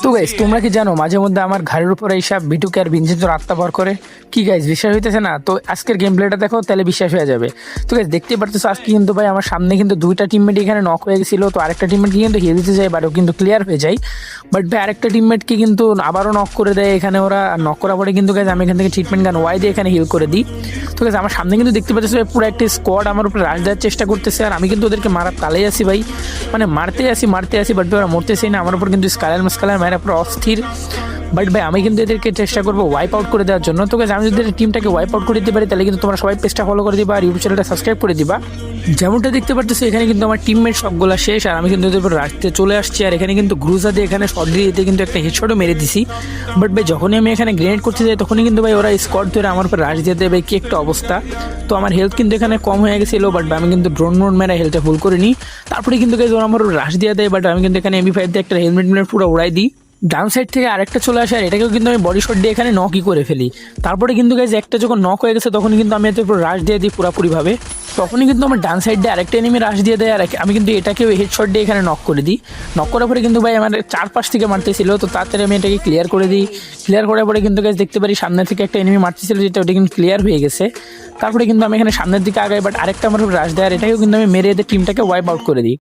তো গাইস তোমরা কি জানো মাঝে মধ্যে আমার ঘাড়ের উপর এইসব বিটুকে আর ভিনসেন্টোর আত্মা ভর করে? কি গাইস বিশ্বাস হইতেছে না? তো আজকের গেম প্লেটা দেখো তাহলে বিশ্বাস হয়ে যাবে। তো গাইস দেখতেই পারতেছো আজকে কিন্তু ভাই আমার সামনে কিন্তু দুইটা টিমমেট এখানে নক হয়ে গেছিল, তো আরেকটা টিমমেটকে কিন্তু হিল দিতে যায় বাট ও কিন্তু ক্লিয়ার হয়ে যায়। বাট ভাই আরেকটা টিমমেটকে কিন্তু আবারও নক করে দেয় এখানে ওরা। নক করার পরে কিন্তু গাইস আমি এখান থেকে ট্রিটমেন্ট গান ওয়াই দিয়ে এখানে হিল করে দিই। তো গাইস আমার সামনে কিন্তু দেখতে পাচ্ছি পুরো একটা স্কোয়াড আমার উপরে রাশ দেওয়ার চেষ্টা করতেছে, আর আমি কিন্তু ওদেরকে মারার তালেই আছি ভাই, মানে মারতে আসি বাট ওরা মরতেছেই না। আমার উপর কিন্তু স্কালার মেরা পুরো অস্থির। বাট ভাই আমি কিন্তু এদেরকে চেষ্টা করবো ওয়াইপ আউট করে দেওয়ার জন্য। তো গাইস আমি যদি টিমটাকে ওয়াইপ আউট করে দিতে পারি তাহলে কিন্তু তোমরা সবাই পেজটা ফলো করে দিবা আর ইউটিউব চ্যানেলটা সাবস্ক্রাইব করে দিবা। যেমনটা দেখতে পারতেছো এখানে কিন্তু আমার টিমমেট সবগুলা শেষ, আর আমি কিন্তু ওদের উপর রাখতে চলে আসছি। আর এখানে কিন্তু গ্রুজা দিয়ে এখানে শট দিয়ে কিন্তু একটা হেডশটও মেরে দিছি। বাট ভাই যখনই আমি এখানে গ্রেনেড করতে যাই তখনই কিন্তু ভাই ওরা স্কোয়াড ধরে আমার উপর রাশ দিয়ে দেবে, কি একটা অবস্থা। তো আমার হেলথ কিন্তু এখানে কম হয়ে গেছিলো, বাট আমি কিন্তু ড্রোন মেরা হেলথটা ফুল করে নিই। তারপরে কিন্তু গাইস ওরা আমার রাশ দিয়ে দেয়, বাট আমি কিন্তু এখানে এমবি5 দিয়ে একটা হেলমেট পুরো উড়াই দিই। ডাউন সাইড থেকে আরেকটা চলে আসে আর এটাকেও কিন্তু আমি বডি শট দিয়ে এখানে নকই করে ফেলি। তারপরে কিন্তু গাইজ একটা যখন নক হয়ে গেছে তখন কিন্তু আমি এতে পুরো রাশ দিয়ে দিই পুরোপুরিভাবে। তখনই কিন্তু আমার ডান সাইড দিয়ে আরেকটা এনিমি রাশ দিয়ে দেয় আর আমি কিন্তু এটাকেও হেডশট দিয়ে এখানে নক করে দিই। নক করার পরে কিন্তু ভাই আমার চারপাশ থেকে মারতেছিল, তো তাড়াতাড়ি আমি এটাকে ক্লিয়ার করে দিই। ক্লিয়ার করার পরে কিন্তু গাইজ দেখতে পারি সামনে থেকে একটা এনিমি মারতেছিল, যেটা ওটা কিন্তু ক্লিয়ার হয়ে গেছে। তারপরে কিন্তু আমি এখানে সামনের দিকে আগাই, বাট আরেকটা আমার রাশ দেয় আর এটাকেও কিন্তু আমি মেরে এদের টিমটাকে ওয়াইপ আউট করে দিই।